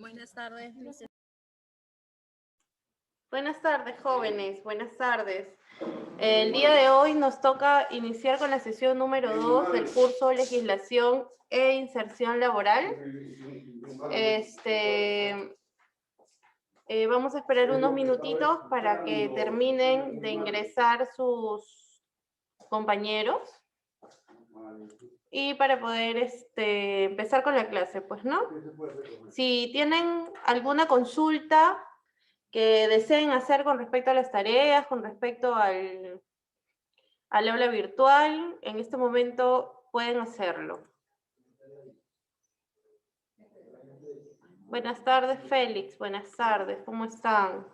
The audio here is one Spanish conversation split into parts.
Buenas tardes, Buenas tardes, jóvenes. Buenas tardes. El día de hoy nos toca iniciar con la sesión número 2 del curso Legislación e Inserción Laboral. Vamos a esperar unos minutitos para que terminen de ingresar sus compañeros y para poder empezar con la clase, pues, ¿no? Si tienen alguna consulta que deseen hacer con respecto a las tareas, con respecto al aula virtual, en este momento pueden hacerlo. Buenas tardes, Félix. Buenas tardes. ¿Cómo están?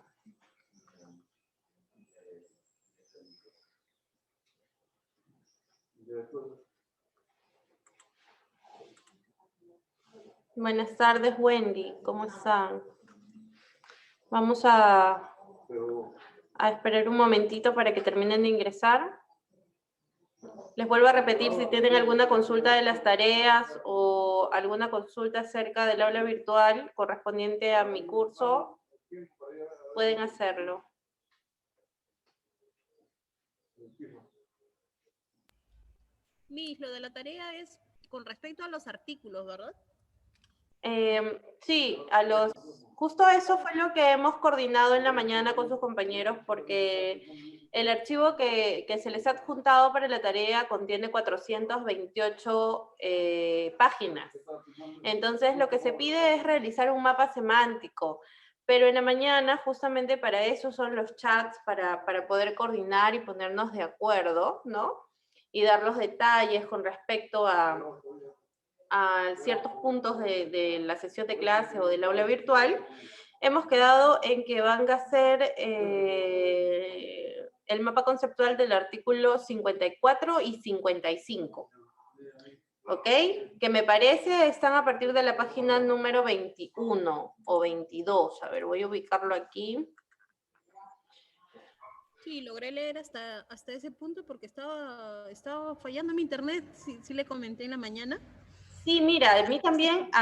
Buenas tardes, Wendy. ¿Cómo están? Vamos a esperar un momentito para que terminen de ingresar. Les vuelvo a repetir, si tienen alguna consulta de las tareas o alguna consulta acerca del aula virtual correspondiente a mi curso, pueden hacerlo. Miss, lo de la tarea es con respecto a los artículos, ¿verdad? Sí, justo eso fue lo que hemos coordinado en la mañana con sus compañeros, porque el archivo que se les ha adjuntado para la tarea contiene 428 páginas. Entonces, lo que se pide es realizar un mapa semántico, pero en la mañana, justamente para eso son los chats, para poder coordinar y ponernos de acuerdo, ¿no? Y dar los detalles con respecto a ciertos puntos de la sesión de clase o del aula virtual. Hemos quedado en que van a hacer el mapa conceptual del artículo 54 y 55. ¿Ok? Que me parece están a partir de la página número 21 o 22. A ver, voy a ubicarlo aquí. Sí, logré leer hasta ese punto porque estaba fallando mi internet, sí le comenté en la mañana. Sí, mira, a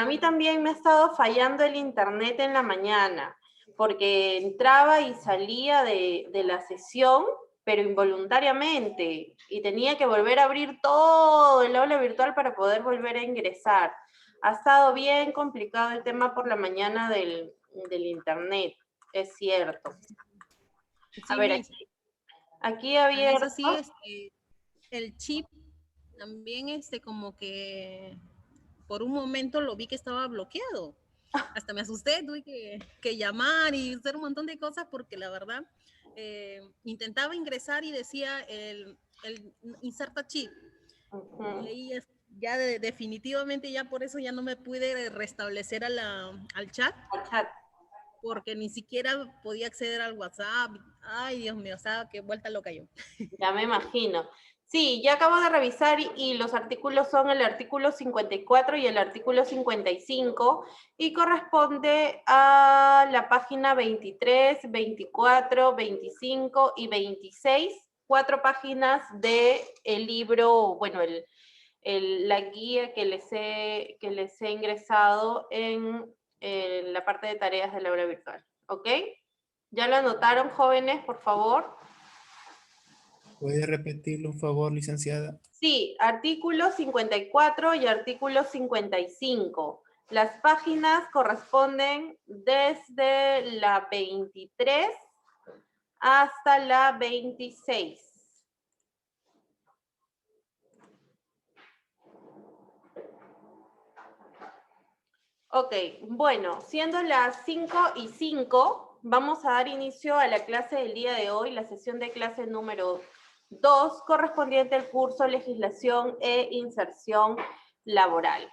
mí también me ha estado fallando el internet en la mañana, porque entraba y salía de la sesión, pero involuntariamente, y tenía que volver a abrir todo el aula virtual para poder volver a ingresar. Ha estado bien complicado el tema por la mañana del internet, es cierto. Sí, a ver, aquí abierto. Eso sí, el chip también como que por un momento lo vi que estaba bloqueado. Hasta me asusté, tuve que llamar y hacer un montón de cosas porque la verdad intentaba ingresar y decía el inserta chip. Y ahí ya definitivamente ya por eso ya no me pude restablecer al chat. Porque ni siquiera podía acceder al WhatsApp. Ay, Dios mío, o sea, qué vuelta loca yo. Ya me imagino. Sí, ya acabo de revisar y los artículos son el artículo 54 y el artículo 55 y corresponde a la página 23, 24, 25 y 26, 4 páginas del libro, bueno, la guía que les he ingresado en la parte de tareas del aula virtual. ¿Ok? ¿Ya lo anotaron, jóvenes, por favor? ¿Puede repetirlo, un favor, licenciada? Sí, artículo 54 y artículo 55. Las páginas corresponden desde la 23 hasta la 26. Ok, bueno, siendo las 5:05, vamos a dar inicio a la clase del día de hoy, la sesión de clase número 2, correspondiente al curso Legislación e Inserción Laboral.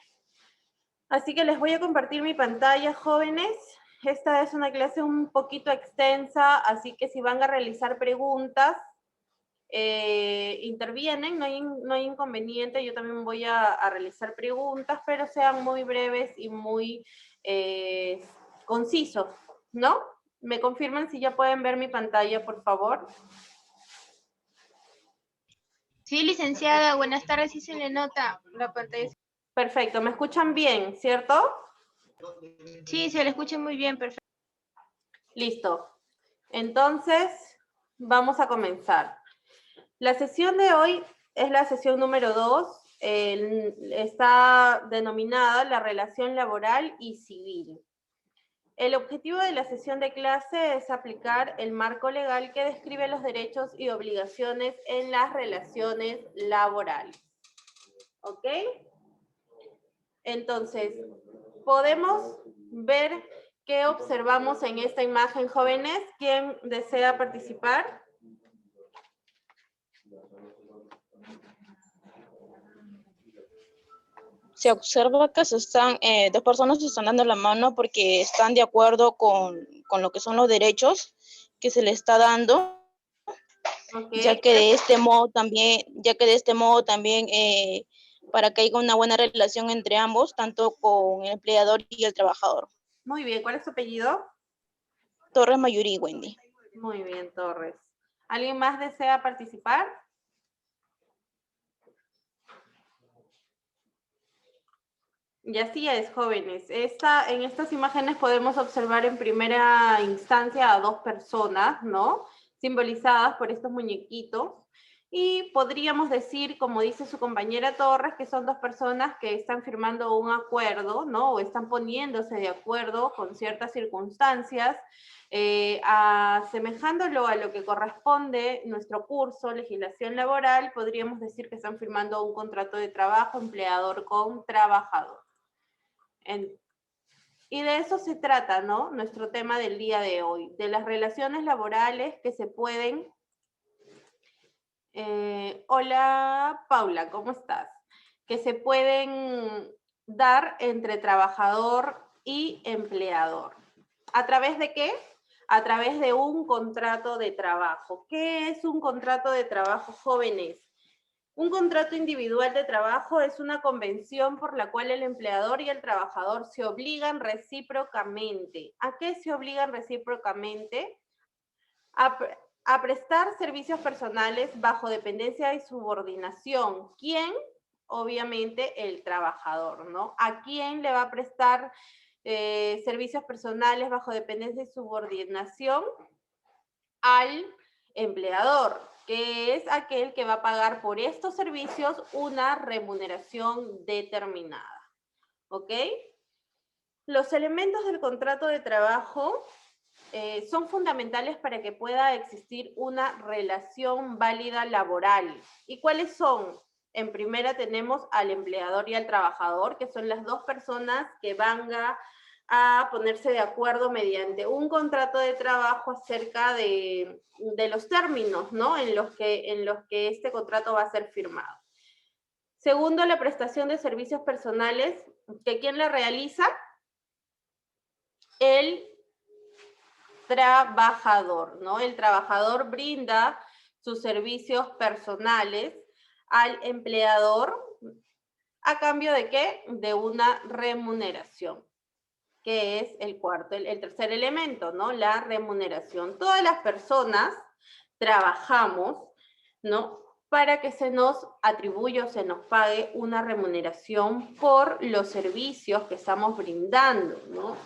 Así que les voy a compartir mi pantalla, jóvenes. Esta es una clase un poquito extensa, así que si van a realizar preguntas, intervienen, no hay inconveniente. Yo también voy a realizar preguntas, pero sean muy breves y muy concisos, ¿no? ¿Me confirman si ya pueden ver mi pantalla, por favor? Sí, licenciada, buenas tardes, sí se le nota la pantalla. Perfecto, ¿me escuchan bien, cierto? Sí, se le escucha muy bien, perfecto. Listo. Entonces, vamos a comenzar. La sesión de hoy es la sesión número 2. Está denominada la relación laboral y civil. El objetivo de la sesión de clase es aplicar el marco legal que describe los derechos y obligaciones en las relaciones laborales. ¿Ok? Entonces, podemos ver qué observamos en esta imagen, jóvenes. ¿Quién desea participar? Se observa que dos personas se están dando la mano porque están de acuerdo con lo que son los derechos que se le está dando, Okay. ya que de este modo también para que haya una buena relación entre ambos, tanto con el empleador y el trabajador. Muy bien, ¿cuál es tu apellido? Torres Mayuri, Wendy. Muy bien, Torres. ¿Alguien más desea participar? Y así es, jóvenes. En estas imágenes podemos observar en primera instancia a dos personas, ¿no? Simbolizadas por estos muñequitos. Y podríamos decir, como dice su compañera Torres, que son dos personas que están firmando un acuerdo, ¿no? O están poniéndose de acuerdo con ciertas circunstancias, asemejándolo a lo que corresponde nuestro curso, legislación laboral, podríamos decir que están firmando un contrato de trabajo, empleador con trabajador. Y de eso se trata, ¿no? Nuestro tema del día de hoy, de las relaciones laborales que se pueden... hola, Paula, ¿cómo estás? Que se pueden dar entre trabajador y empleador. ¿A través de qué? A través de un contrato de trabajo. ¿Qué es un contrato de trabajo, jóvenes? Un contrato individual de trabajo es una convención por la cual el empleador y el trabajador se obligan recíprocamente. ¿A qué se obligan recíprocamente? A prestar servicios personales bajo dependencia y subordinación. ¿Quién? Obviamente el trabajador, ¿no? ¿A quién le va a prestar servicios personales bajo dependencia y subordinación? Al empleador, que es aquel que va a pagar por estos servicios una remuneración determinada. ¿Ok? Los elementos del contrato de trabajo son fundamentales para que pueda existir una relación válida laboral. ¿Y cuáles son? En primera tenemos al empleador y al trabajador, que son las dos personas que van a ponerse de acuerdo mediante un contrato de trabajo acerca de los términos, ¿no? En los que este contrato va a ser firmado. Segundo, la prestación de servicios personales, que ¿quién la realiza? El trabajador, ¿no? El trabajador brinda sus servicios personales al empleador a cambio de ¿qué? De una remuneración, que es el tercer elemento, ¿no? La remuneración. Todas las personas trabajamos, ¿no? Para que se nos atribuya o se nos pague una remuneración por los servicios que estamos brindando, ¿no?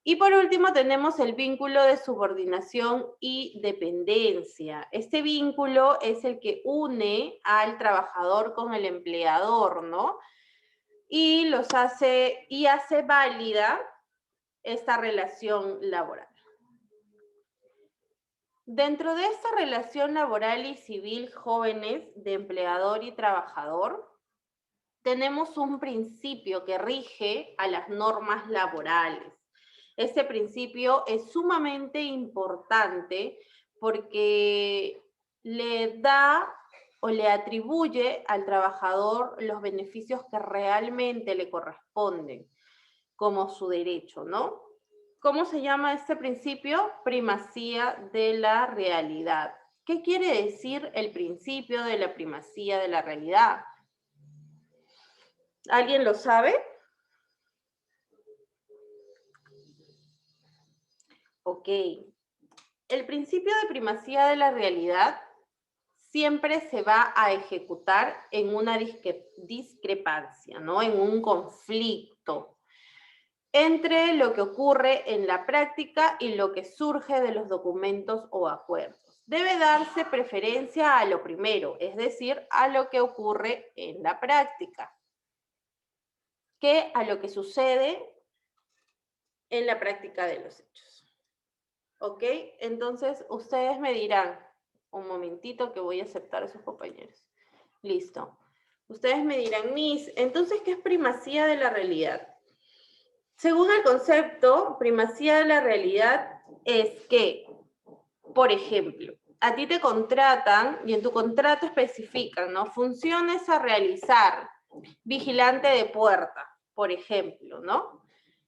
Y por último tenemos el vínculo de subordinación y dependencia. Este vínculo es el que une al trabajador con el empleador, ¿no? Y hace válida esta relación laboral. Dentro de esta relación laboral y civil, jóvenes, de empleador y trabajador, tenemos un principio que rige a las normas laborales. Este principio es sumamente importante porque le da o le atribuye al trabajador los beneficios que realmente le corresponden como su derecho, ¿no? ¿Cómo se llama este principio? Primacía de la realidad. ¿Qué quiere decir el principio de la primacía de la realidad? ¿Alguien lo sabe? Ok. El principio de primacía de la realidad siempre se va a ejecutar en una discrepancia, ¿no? En un conflicto. entre lo que ocurre en la práctica y lo que surge de los documentos o acuerdos. Debe darse preferencia a lo primero, es decir, a lo que ocurre en la práctica, que a lo que sucede en la práctica de los hechos. ¿Ok? Entonces, ustedes me dirán, un momentito que voy a aceptar a sus compañeros. Listo. Ustedes me dirán, Miss, entonces, ¿qué es primacía de la realidad? Según el concepto, primacía de la realidad es que, por ejemplo, a ti te contratan y en tu contrato especifican, ¿no? Funciones a realizar, vigilante de puerta, por ejemplo, ¿no?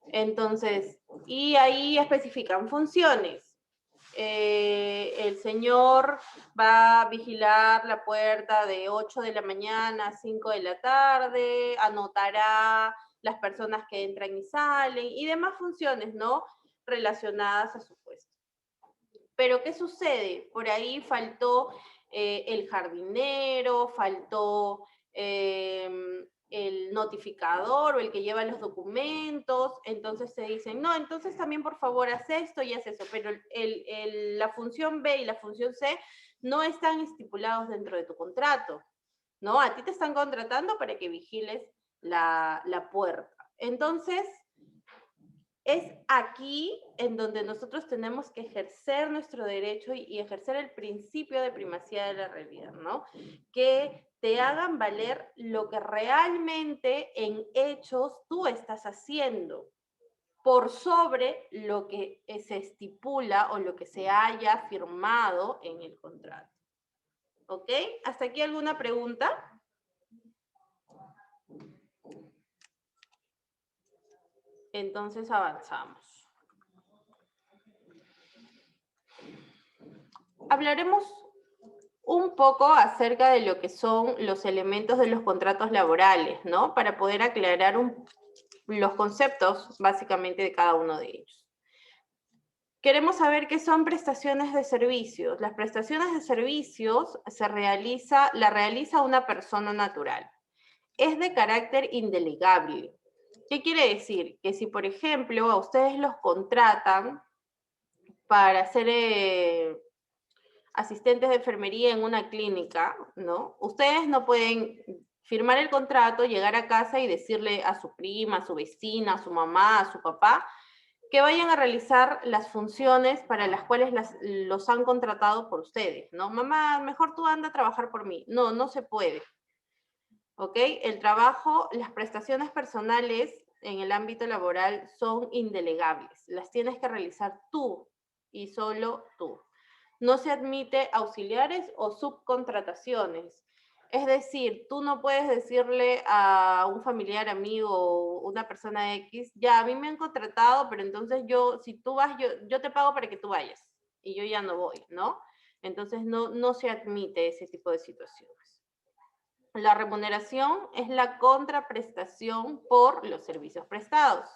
Entonces, y ahí especifican funciones. El señor va a vigilar la puerta de 8 de la mañana a 5 de la tarde, anotará las personas que entran y salen y demás funciones, ¿no? Relacionadas a su puesto. Pero ¿qué sucede? Por ahí faltó el jardinero, faltó el notificador o el que lleva los documentos, entonces se dicen, no, entonces también por favor haz esto y haz eso, pero la función B y la función C no están estipulados dentro de tu contrato, ¿no? A ti te están contratando para que vigiles la puerta. Entonces, es aquí en donde nosotros tenemos que ejercer nuestro derecho y ejercer el principio de primacía de la realidad, ¿no? Que te hagan valer lo que realmente en hechos tú estás haciendo, por sobre lo que se estipula o lo que se haya firmado en el contrato. ¿Ok? ¿Hasta aquí alguna pregunta? Entonces avanzamos. Hablaremos un poco acerca de lo que son los elementos de los contratos laborales, ¿no? Para poder aclarar los conceptos, básicamente, de cada uno de ellos. Queremos saber qué son prestaciones de servicios. Las prestaciones de servicios la realiza una persona natural. Es de carácter indelegable. ¿Qué quiere decir? Que si, por ejemplo, a ustedes los contratan para ser asistentes de enfermería en una clínica, ¿no? Ustedes no pueden firmar el contrato, llegar a casa y decirle a su prima, a su vecina, a su mamá, a su papá, que vayan a realizar las funciones para las cuales los han contratado por ustedes, ¿no? Mamá, mejor tú anda a trabajar por mí. No, no se puede. ¿Ok? El trabajo, las prestaciones personales en el ámbito laboral son indelegables. Las tienes que realizar tú y solo tú. No se admite auxiliares o subcontrataciones. Es decir, tú no puedes decirle a un familiar, amigo o una persona X, ya, a mí me han contratado, pero entonces si tú vas, yo te pago para que tú vayas y yo ya no voy, ¿no? Entonces no se admite ese tipo de situaciones. La remuneración es la contraprestación por los servicios prestados.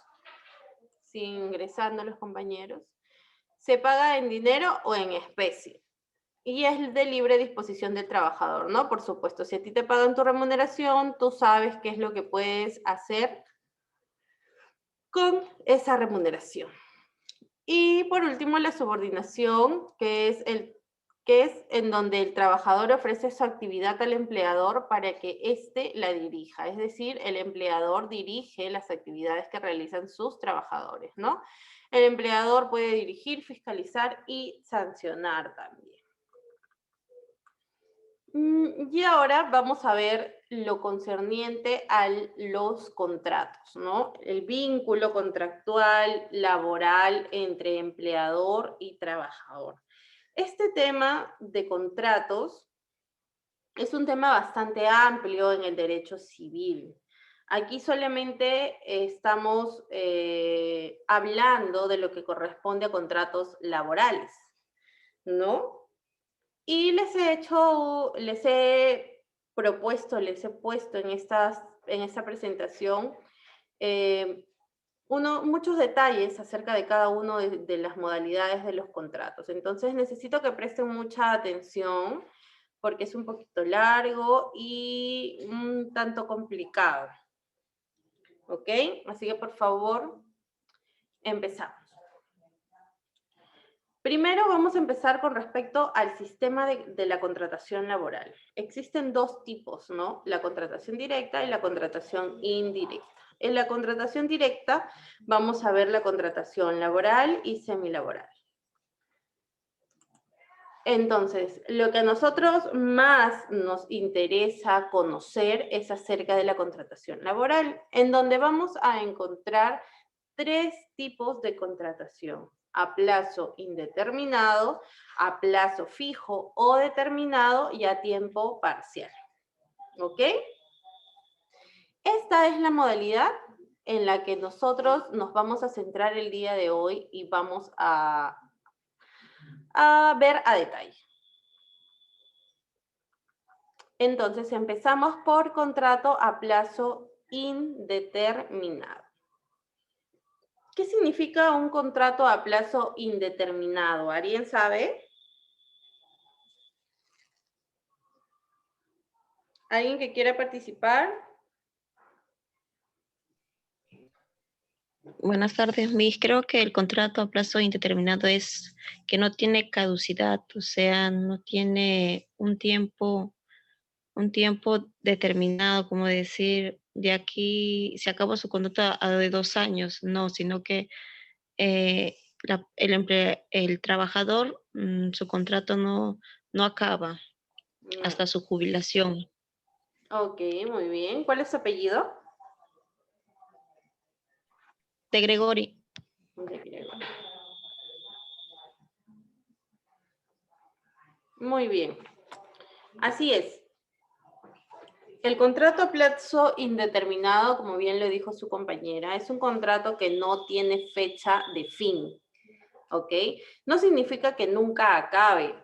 Siguen ingresando los compañeros. Se paga en dinero o en especie. Y es de libre disposición del trabajador, ¿no? Por supuesto, si a ti te pagan tu remuneración, tú sabes qué es lo que puedes hacer con esa remuneración. Y por último, la subordinación, que es en donde el trabajador ofrece su actividad al empleador para que éste la dirija. Es decir, el empleador dirige las actividades que realizan sus trabajadores, ¿no? El empleador puede dirigir, fiscalizar y sancionar también. Y ahora vamos a ver lo concerniente a los contratos, ¿no? El vínculo contractual laboral entre empleador y trabajador. Este tema de contratos es un tema bastante amplio en el derecho civil. Aquí solamente estamos hablando de lo que corresponde a contratos laborales, ¿no? Y les he puesto en esta presentación muchos detalles acerca de cada uno de las modalidades de los contratos. Entonces necesito que presten mucha atención porque es un poquito largo y un tanto complicado. ¿Ok? Así que por favor, Empezamos. Primero vamos a empezar con respecto al sistema de la contratación laboral. Existen dos tipos, ¿no? La contratación directa y la contratación indirecta. En la contratación directa vamos a ver la contratación laboral y semilaboral. Entonces, lo que a nosotros más nos interesa conocer es acerca de la contratación laboral, en donde vamos a encontrar tres tipos de contratación: a plazo indeterminado, a plazo fijo o determinado y a tiempo parcial. ¿Ok? Esta es la modalidad en la que nosotros nos vamos a centrar el día de hoy y vamos a ver a detalle. Entonces, empezamos por contrato a plazo indeterminado. ¿Qué significa un contrato a plazo indeterminado? ¿Alguien sabe? ¿Alguien que quiera participar? Buenas tardes, Miss. Creo que el contrato a plazo indeterminado es que no tiene caducidad, o sea, no tiene un tiempo determinado, como decir, de aquí se acabó su contrato de 2 años, no, sino que el trabajador, su contrato no acaba hasta su jubilación. Ok, muy bien. ¿Cuál es su apellido? De Gregory. De Gregory. Muy bien. Así es. El contrato a plazo indeterminado, como bien lo dijo su compañera, es un contrato que no tiene fecha de fin, ¿ok? No significa que nunca acabe,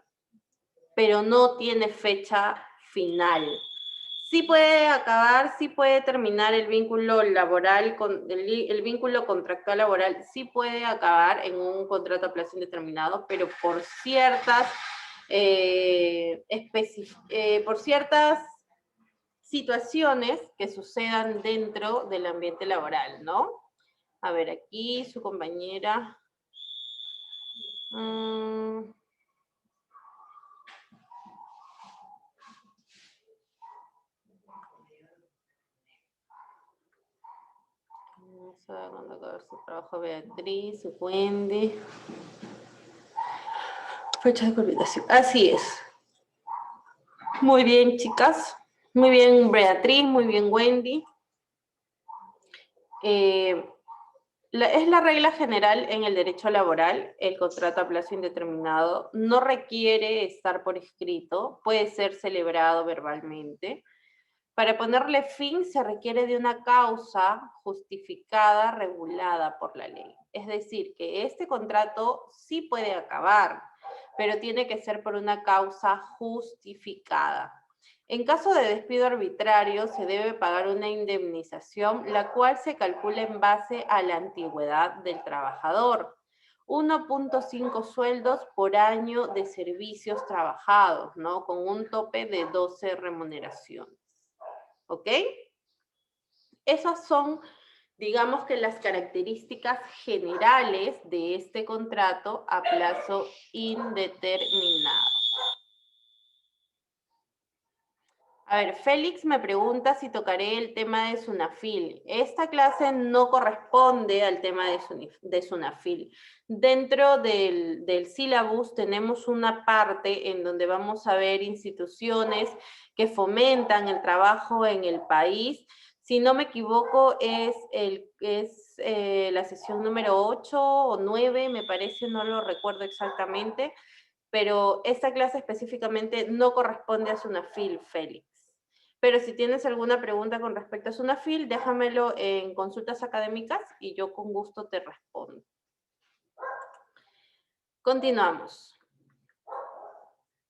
pero no tiene fecha final. Sí puede acabar, sí puede terminar el vínculo laboral, el vínculo contractual laboral, sí puede acabar en un contrato a plazo indeterminado, pero por ciertas situaciones que sucedan dentro del ambiente laboral, ¿no? A ver, aquí su compañera. Vamos a ver cuándo acaba su trabajo Beatriz, Wendy. Fecha de culminación. Así es. Muy bien, chicas. Muy bien, Beatriz. Muy bien, Wendy. Es la regla general en el derecho laboral, el contrato a plazo indeterminado. No requiere estar por escrito, puede ser celebrado verbalmente. Para ponerle fin se requiere de una causa justificada, regulada por la ley. Es decir, que este contrato sí puede acabar, pero tiene que ser por una causa justificada. En caso de despido arbitrario, se debe pagar una indemnización, la cual se calcula en base a la antigüedad del trabajador. 1.5 sueldos por año de servicios trabajados, ¿no? Con un tope de 12 remuneraciones. ¿Ok? Esas son, digamos que las características generales de este contrato a plazo indeterminado. A ver, Félix me pregunta si tocaré el tema de SUNAFIL. Esta clase no corresponde al tema de SUNAFIL. Dentro del sílabus tenemos una parte en donde vamos a ver instituciones que fomentan el trabajo en el país. Si no me equivoco, es la sesión número 8 o 9, me parece, no lo recuerdo exactamente, pero esta clase específicamente no corresponde a SUNAFIL, Félix. Pero si tienes alguna pregunta con respecto a SUNAFIL, déjamelo en consultas académicas y yo con gusto te respondo. Continuamos.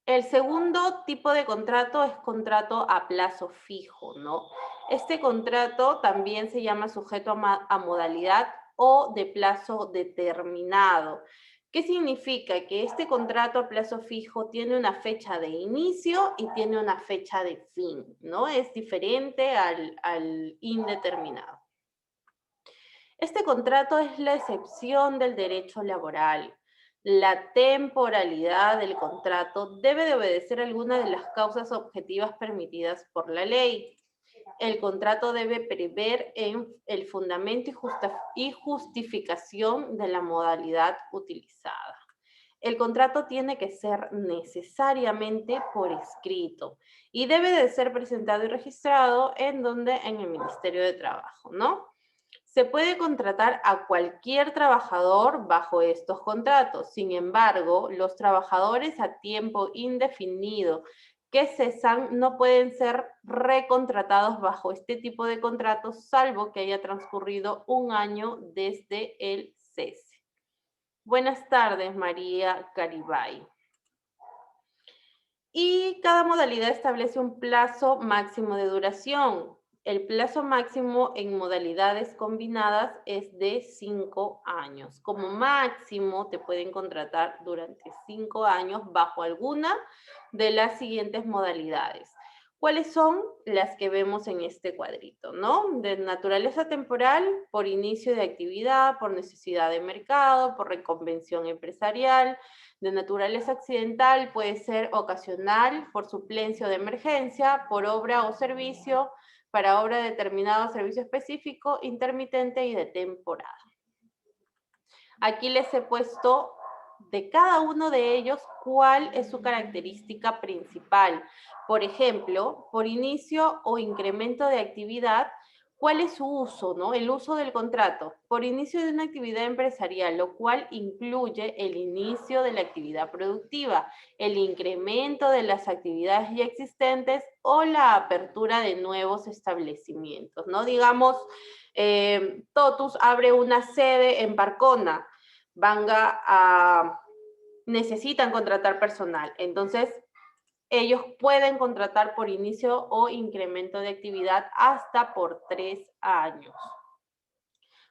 El segundo tipo de contrato es contrato a plazo fijo, ¿no? Este contrato también se llama sujeto a modalidad o de plazo determinado. ¿Qué significa? Que este contrato a plazo fijo tiene una fecha de inicio y tiene una fecha de fin, ¿no? Es diferente al indeterminado. Este contrato es la excepción del derecho laboral. La temporalidad del contrato debe de obedecer alguna de las causas objetivas permitidas por la ley. El contrato debe prever el fundamento y justificación de la modalidad utilizada. El contrato tiene que ser necesariamente por escrito y debe de ser presentado y registrado en el Ministerio de Trabajo, ¿no? Se puede contratar a cualquier trabajador bajo estos contratos. Sin embargo, los trabajadores a tiempo indefinido que cesan no pueden ser recontratados bajo este tipo de contratos, salvo que haya transcurrido un año desde el cese. Buenas tardes, María Caribay. Y cada modalidad establece un plazo máximo de duración. El plazo máximo en modalidades combinadas es de 5 años. Como máximo te pueden contratar durante 5 años bajo alguna de las siguientes modalidades. ¿Cuáles son las que vemos en este cuadrito, no? De naturaleza temporal, por inicio de actividad, por necesidad de mercado, por reconvención empresarial. De naturaleza accidental puede ser ocasional, por suplencia o de emergencia, por obra o servicio, para obra determinada o servicio específico, intermitente y de temporada. Aquí les he puesto de cada uno de ellos cuál es su característica principal. Por ejemplo, por inicio o incremento de actividad, ¿cuál es su uso, no? El uso del contrato. Por inicio de una actividad empresarial, lo cual incluye el inicio de la actividad productiva, el incremento de las actividades ya existentes o la apertura de nuevos establecimientos, ¿no? Digamos, Totus abre una sede en Parcona, necesitan contratar personal. Entonces, ellos pueden contratar por inicio o incremento de actividad hasta por 3 años.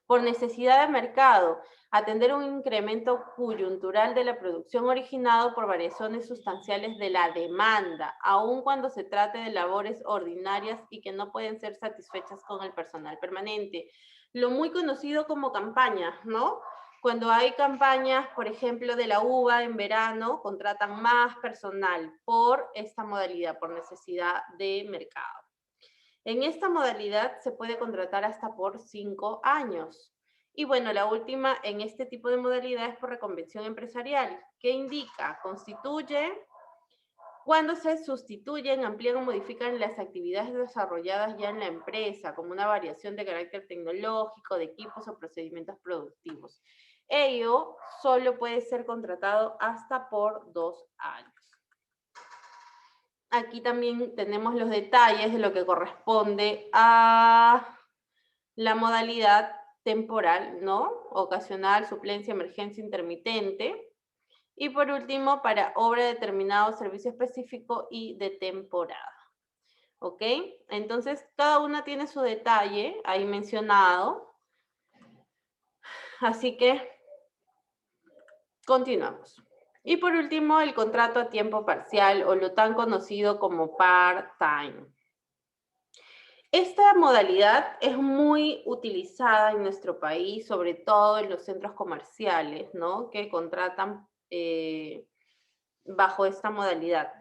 Por necesidad de mercado, atender un incremento coyuntural de la producción originado por variaciones sustanciales de la demanda, aun cuando se trate de labores ordinarias y que no pueden ser satisfechas con el personal permanente. Lo muy conocido como campañas, ¿no? Cuando hay campañas, por ejemplo, de la uva en verano, contratan más personal por esta modalidad, por necesidad de mercado. En esta modalidad se puede contratar hasta por 5 años. Y bueno, la última en este tipo de modalidad es por reconvención empresarial, que indica, constituye cuando se sustituyen, amplían o modifican las actividades desarrolladas ya en la empresa, como una variación de carácter tecnológico, de equipos o procedimientos productivos. Ello solo puede ser contratado hasta por 2 años. Aquí también tenemos los detalles de lo que corresponde a la modalidad temporal, ¿no? Ocasional, suplencia, emergencia, intermitente. Y por último, para obra determinada o servicio específico y de temporada. ¿Ok? Entonces, cada una tiene su detalle ahí mencionado. Así que, continuamos. Y por último, el contrato a tiempo parcial o lo tan conocido como part-time. Esta modalidad es muy utilizada en nuestro país, sobre todo en los centros comerciales, ¿no? Que contratan bajo esta modalidad.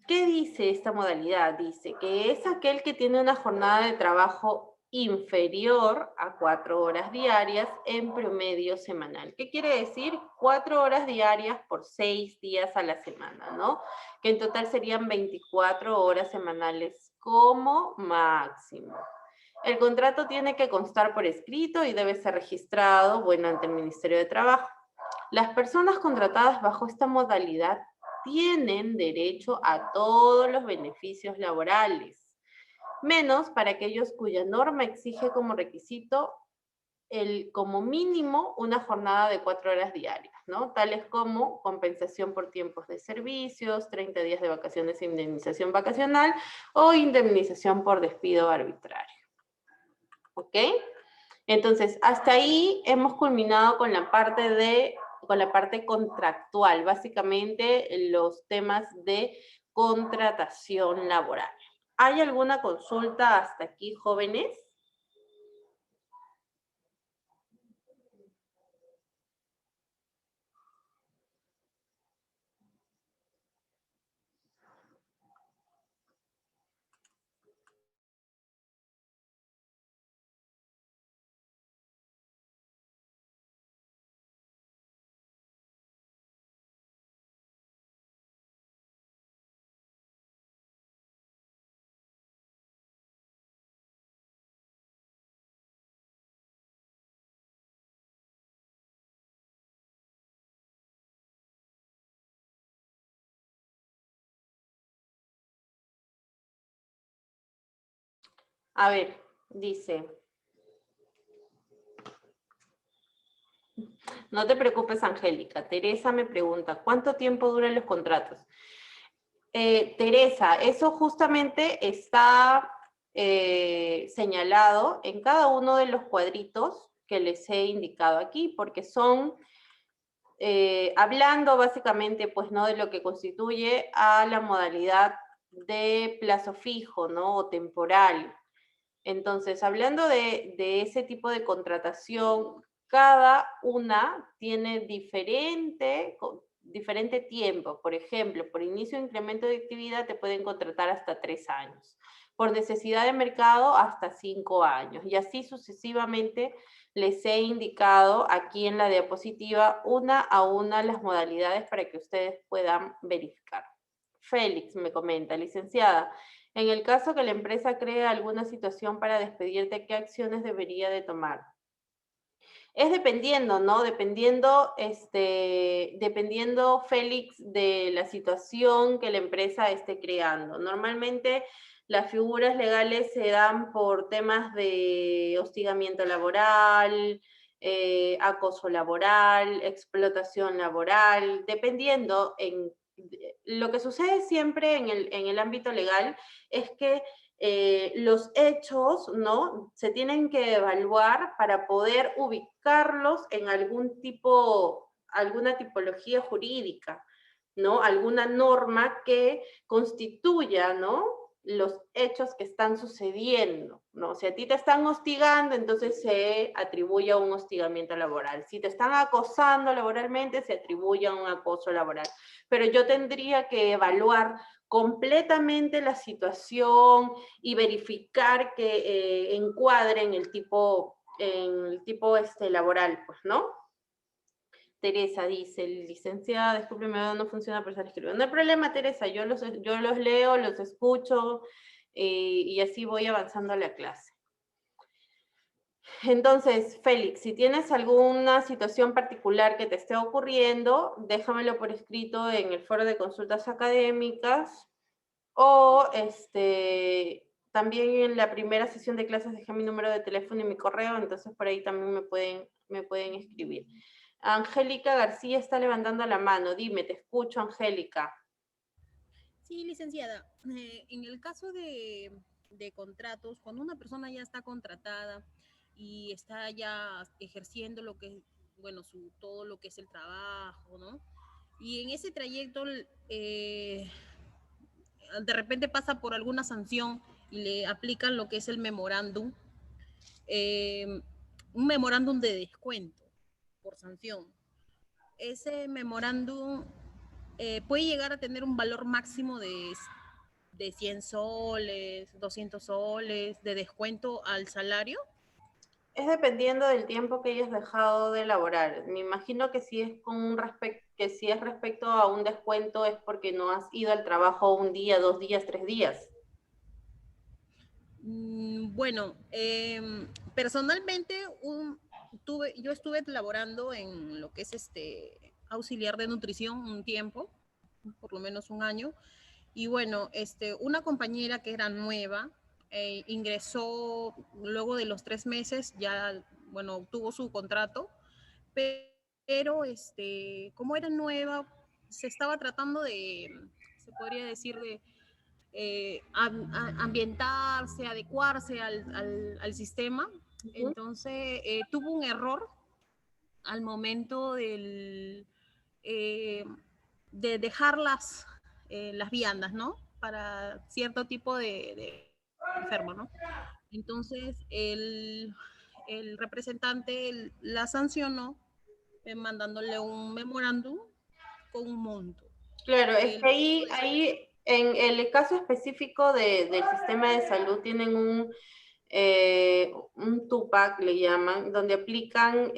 ¿Qué dice esta modalidad? Dice que es aquel que tiene una jornada de trabajo inferior a 4 horas diarias en promedio semanal. ¿Qué quiere decir? 4 horas diarias por 6 días a la semana, ¿no? Que en total serían 24 horas semanales como máximo. El contrato tiene que constar por escrito y debe ser registrado, bueno, ante el Ministerio de Trabajo. Las personas contratadas bajo esta modalidad tienen derecho a todos los beneficios laborales, menos para aquellos cuya norma exige como requisito como mínimo una jornada de 4 horas diarias, ¿no? Tales como compensación por tiempos de servicios, 30 días de vacaciones e indemnización vacacional o indemnización por despido arbitrario. ¿Ok? Entonces, hasta ahí hemos culminado con la parte contractual, básicamente los temas de contratación laboral. ¿Hay alguna consulta hasta aquí, jóvenes? A ver, dice. No te preocupes, Angélica. Teresa me pregunta, ¿cuánto tiempo duran los contratos? Teresa, eso justamente está señalado en cada uno de los cuadritos que les he indicado aquí, porque son, hablando básicamente, pues, ¿no?, de lo que constituye a la modalidad de plazo fijo, ¿no?, o temporal. Entonces, hablando de ese tipo de contratación, cada una tiene diferente tiempo. Por ejemplo, por inicio de incremento de actividad te pueden contratar hasta 3 años. Por necesidad de mercado, hasta 5 años. Y así sucesivamente les he indicado aquí en la diapositiva una a una las modalidades para que ustedes puedan verificar. Félix me comenta, licenciada, en el caso que la empresa cree alguna situación para despedirte, ¿qué acciones debería de tomar? Es dependiendo, ¿no? Dependiendo, Félix, de la situación que la empresa esté creando. Normalmente las figuras legales se dan por temas de hostigamiento laboral, acoso laboral, explotación laboral, dependiendo. Lo que sucede siempre en el ámbito legal es que los hechos, ¿no?, se tienen que evaluar para poder ubicarlos en alguna tipología jurídica, ¿no? Alguna norma que constituya, ¿no?, los hechos que están sucediendo, ¿no? Si a ti te están hostigando, entonces se atribuye a un hostigamiento laboral. Si te están acosando laboralmente, se atribuye a un acoso laboral. Pero yo tendría que evaluar completamente la situación y verificar que encuadre en el tipo laboral, pues, ¿no? Teresa dice, licenciada, discúlpeme, no funciona por estar escribiendo. No hay problema, Teresa, yo los leo, los escucho y así voy avanzando a la clase. Entonces, Félix, si tienes alguna situación particular que te esté ocurriendo, déjamelo por escrito en el foro de consultas académicas o también en la primera sesión de clases dejé mi número de teléfono y mi correo, entonces por ahí también me pueden escribir. Angélica García está levantando la mano. Dime, te escucho, Angélica. Sí, licenciada. En el caso de contratos, cuando una persona ya está contratada y está ya ejerciendo lo que, bueno, todo lo que es el trabajo, ¿no? Y en ese trayecto, de repente pasa por alguna sanción y le aplican lo que es el memorándum, un memorándum de descuento por sanción. Ese memorándum puede llegar a tener un valor máximo de 100 soles, 200 soles de descuento al salario. Es dependiendo del tiempo que hayas dejado de laborar. Me imagino que si es respecto a un descuento es porque no has ido al trabajo un día, 2 días, 3 días. Bueno, personalmente yo estuve laborando en lo que es auxiliar de nutrición un tiempo, por lo menos un año, y bueno, una compañera que era nueva ingresó luego de los 3 meses, ya, bueno, obtuvo su contrato, pero como era nueva, se estaba tratando se podría decir, de ambientarse, adecuarse al sistema. Entonces tuvo un error al momento de dejar las viandas, ¿no? Para cierto tipo de enfermo, ¿no? Entonces el representante la sancionó mandándole un memorándum con un monto. Claro, es que ahí en el caso específico del sistema de salud tienen un TUPAC, le llaman, donde aplican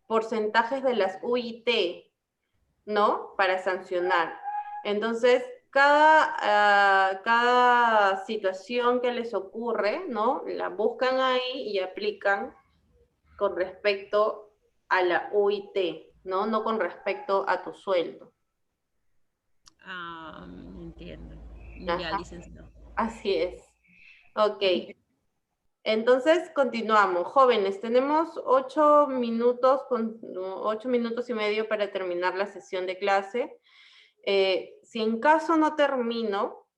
porcentajes de las UIT, ¿no? Para sancionar. Entonces, cada situación que les ocurre, ¿no? La buscan ahí y aplican con respecto a la UIT, ¿no? No con respecto a tu sueldo. Entiendo. Ajá. Ya, licenciado. Así es. Ok. Entonces, continuamos. Jóvenes, tenemos 8 minutos, 8 minutos y medio para terminar la sesión de clase. Si en caso no termino,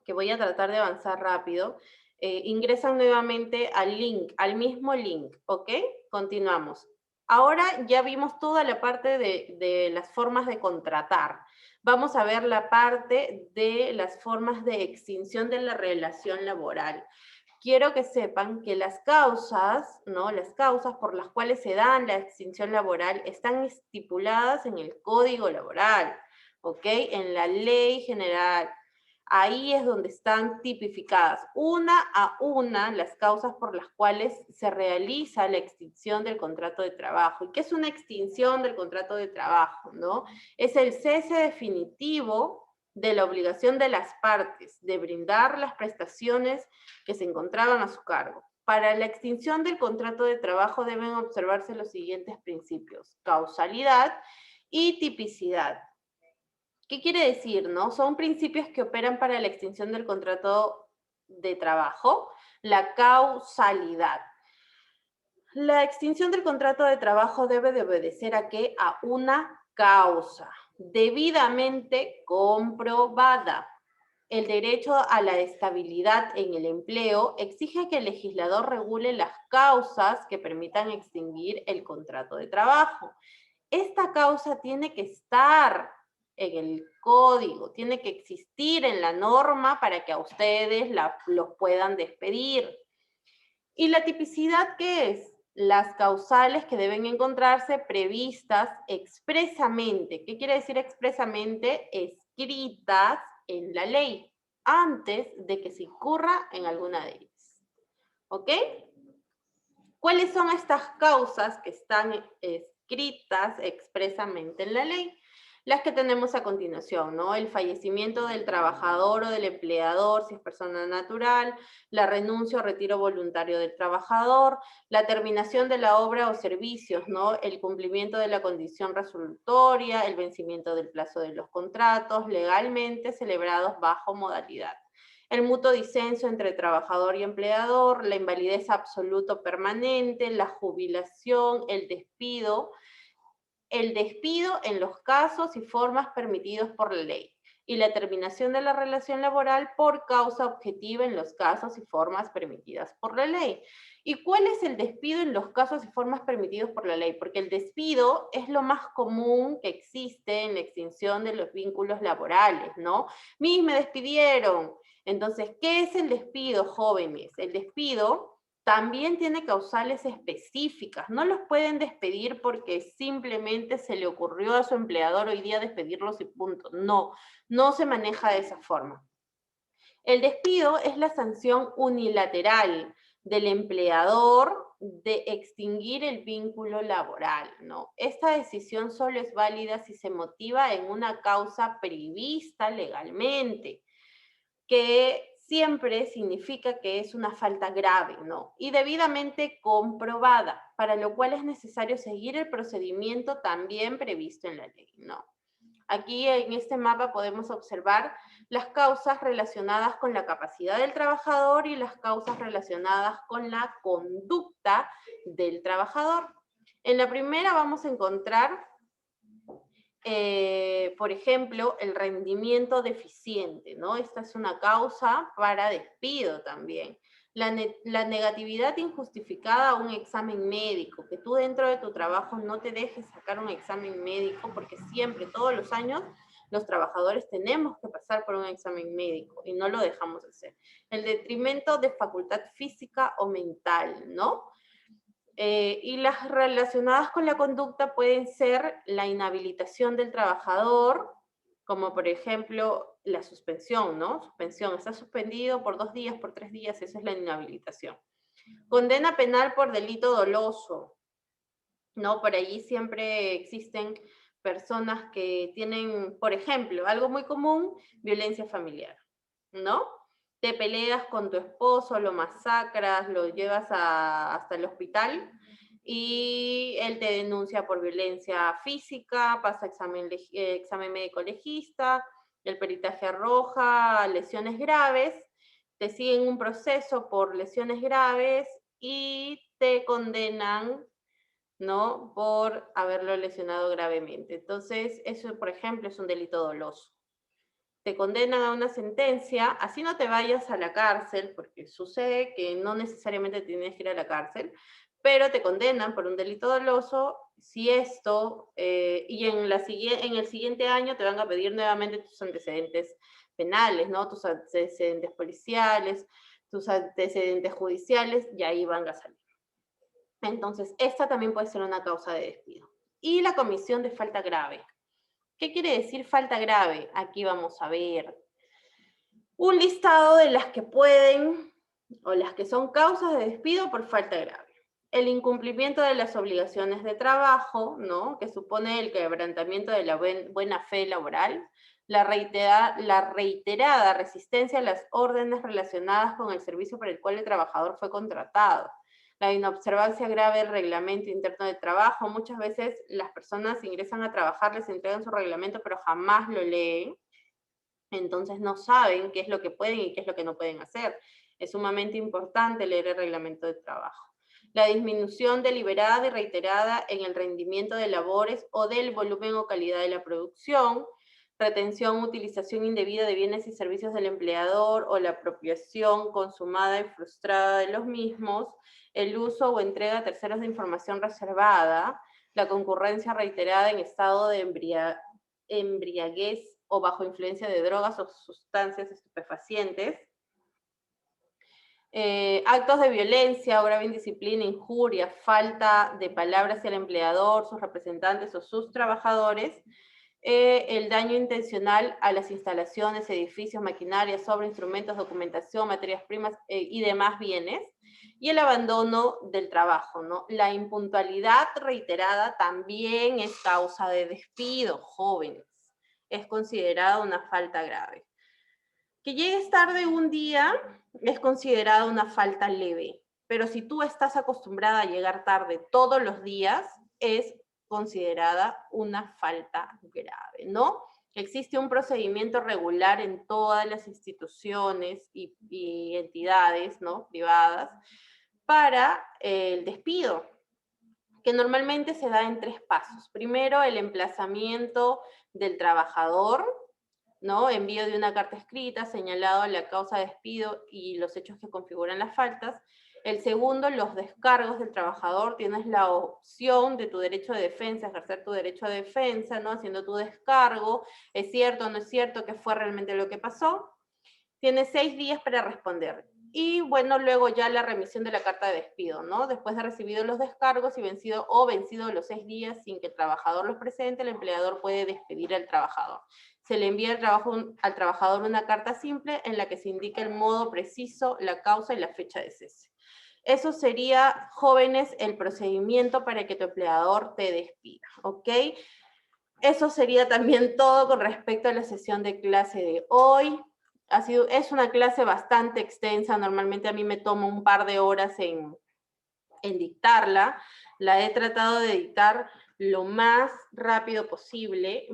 que voy a tratar de avanzar rápido, ingresan nuevamente al link, al mismo link, ¿ok? Continuamos. Ahora ya vimos toda la parte de las formas de contratar. Vamos a ver la parte de las formas de extinción de la relación laboral. Quiero que sepan que las causas, ¿no? Las causas por las cuales se dan la extinción laboral están estipuladas en el Código Laboral, ¿ok? En la Ley General. Ahí es donde están tipificadas una a una las causas por las cuales se realiza la extinción del contrato de trabajo. ¿Y qué es una extinción del contrato de trabajo, no? Es el cese definitivo de la obligación de las partes de brindar las prestaciones que se encontraban a su cargo. Para la extinción del contrato de trabajo deben observarse los siguientes principios: causalidad y tipicidad. ¿Qué quiere decir, no? Son principios que operan para la extinción del contrato de trabajo. La causalidad. La extinción del contrato de trabajo debe de obedecer ¿a qué? A una causa debidamente comprobada. El derecho a la estabilidad en el empleo exige que el legislador regule las causas que permitan extinguir el contrato de trabajo. Esta causa tiene que estar en el código, tiene que existir en la norma para que a ustedes los puedan despedir. ¿Y la tipicidad qué es? Las causales que deben encontrarse previstas expresamente. ¿Qué quiere decir expresamente? Escritas en la ley, antes de que se incurra en alguna de ellas. ¿Ok? ¿Cuáles son estas causas que están escritas expresamente en la ley? Las que tenemos a continuación, ¿no? El fallecimiento del trabajador o del empleador, si es persona natural, la renuncia o retiro voluntario del trabajador, la terminación de la obra o servicios, ¿no? El cumplimiento de la condición resolutoria, el vencimiento del plazo de los contratos legalmente celebrados bajo modalidad. El mutuo disenso entre trabajador y empleador, la invalidez absoluta o permanente, la jubilación, el despido en los casos y formas permitidos por la ley, y la terminación de la relación laboral por causa objetiva en los casos y formas permitidas por la ley. ¿Y cuál es el despido en los casos y formas permitidos por la ley? Porque el despido es lo más común que existe en la extinción de los vínculos laborales, ¿no? Me despidieron. Entonces, ¿qué es el despido, jóvenes? El despido también tiene causales específicas. No los pueden despedir porque simplemente se le ocurrió a su empleador hoy día despedirlos y punto. No, no se maneja de esa forma. El despido es la sanción unilateral del empleador de extinguir el vínculo laboral, ¿no? Esta decisión solo es válida si se motiva en una causa prevista legalmente, que siempre significa que es una falta grave, ¿no? Y debidamente comprobada, para lo cual es necesario seguir el procedimiento también previsto en la ley, ¿no? Aquí en este mapa podemos observar las causas relacionadas con la capacidad del trabajador y las causas relacionadas con la conducta del trabajador. En la primera vamos a encontrar por ejemplo, el rendimiento deficiente, ¿no? Esta es una causa para despido también. La negatividad injustificada a un examen médico, que tú dentro de tu trabajo no te dejes sacar un examen médico, porque siempre, todos los años, los trabajadores tenemos que pasar por un examen médico y no lo dejamos de hacer. El detrimento de facultad física o mental, ¿no? Y las relacionadas con la conducta pueden ser la inhabilitación del trabajador, como por ejemplo la suspensión, ¿no? Suspensión, está suspendido por 2 días, por 3 días, esa es la inhabilitación. Condena penal por delito doloso, ¿no? Por allí siempre existen personas que tienen, por ejemplo, algo muy común, violencia familiar, ¿no? Te peleas con tu esposo, lo masacras, lo llevas hasta el hospital y él te denuncia por violencia física, pasa examen médico legista, el peritaje arroja lesiones graves te siguen un proceso por lesiones graves y te condenan, ¿no? Por haberlo lesionado gravemente. Entonces, eso, por ejemplo, es un delito doloso. Te condenan a una sentencia, así no te vayas a la cárcel, porque sucede que no necesariamente tienes que ir a la cárcel, pero te condenan por un delito doloso, si esto, y en el siguiente año te van a pedir nuevamente tus antecedentes penales, ¿no? Tus antecedentes policiales, tus antecedentes judiciales, y ahí van a salir. Entonces, esta también puede ser una causa de despido. Y la comisión de falta grave. ¿Qué quiere decir falta grave? Aquí vamos a ver un listado de las que pueden o las que son causas de despido por falta grave. El incumplimiento de las obligaciones de trabajo, ¿no? Que supone el quebrantamiento de la buena fe laboral, la reiterada resistencia a las órdenes relacionadas con el servicio por el cual el trabajador fue contratado, la inobservancia grave del reglamento interno de trabajo. Muchas veces las personas ingresan a trabajar, les entregan su reglamento, pero jamás lo leen. Entonces no saben qué es lo que pueden y qué es lo que no pueden hacer. Es sumamente importante leer el reglamento de trabajo. La disminución deliberada y reiterada en el rendimiento de labores o del volumen o calidad de la producción, retención, utilización indebida de bienes y servicios del empleador o la apropiación consumada y frustrada de los mismos, el uso o entrega a terceros de información reservada, la concurrencia reiterada en estado de embriaguez o bajo influencia de drogas o sustancias estupefacientes, actos de violencia o grave indisciplina, injuria, falta de palabras hacia el empleador, sus representantes o sus trabajadores, el daño intencional a las instalaciones, edificios, maquinarias, sobre instrumentos, documentación, materias primas y demás bienes, y el abandono del trabajo, ¿no? La impuntualidad reiterada también es causa de despido, jóvenes. Es considerada una falta grave. Que llegues tarde un día es considerada una falta leve, pero si tú estás acostumbrada a llegar tarde todos los días, es considerada una falta grave, ¿no? Existe un procedimiento regular en todas las instituciones y entidades, ¿no? Privadas para el despido, que normalmente se da en 3 pasos. Primero, el emplazamiento del trabajador, ¿no? Envío de una carta escrita señalado la causa de despido y los hechos que configuran las faltas. El segundo, los descargos del trabajador. Tienes la opción de tu derecho de defensa, ejercer tu derecho de defensa, ¿no? Haciendo tu descargo. ¿Es cierto o no es cierto que fue realmente lo que pasó? Tienes 6 días para responder. Y bueno, luego ya la remisión de la carta de despido, ¿no? Después de recibido los descargos y vencido los 6 días sin que el trabajador los presente, el empleador puede despedir al trabajador. Se le envía al trabajador una carta simple en la que se indica el modo preciso, la causa y la fecha de cese. Eso sería, jóvenes, el procedimiento para que tu empleador te despida, ¿ok? Eso sería también todo con respecto a la sesión de clase de hoy. Es una clase bastante extensa, normalmente a mí me toma un par de horas en dictarla. La he tratado de dictar lo más rápido posible.